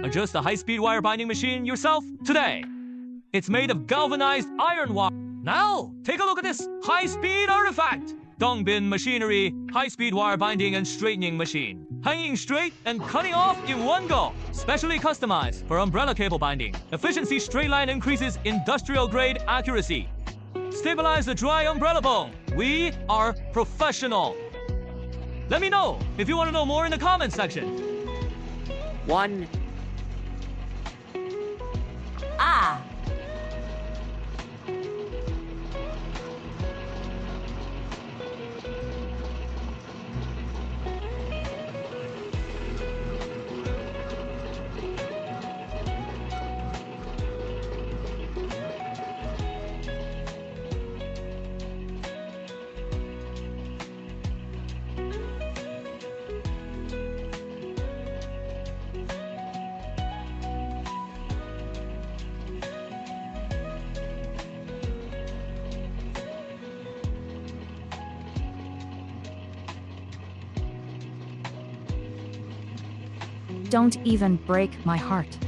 Adjust the high-speed wire binding machine yourself today. It's made of galvanized iron wire. Now, take a look at this high-speed artifact. Dongbin machinery, high-speed wire binding and straightening machine. Hanging straight and cutting off in one go. Specially customized for umbrella cable binding. Efficiency straight line increases industrial-grade accuracy. Stabilize the dry umbrella bone. We are professional. Let me know if you want to know more in the comments section. 1. Ah! Don't even break my heart.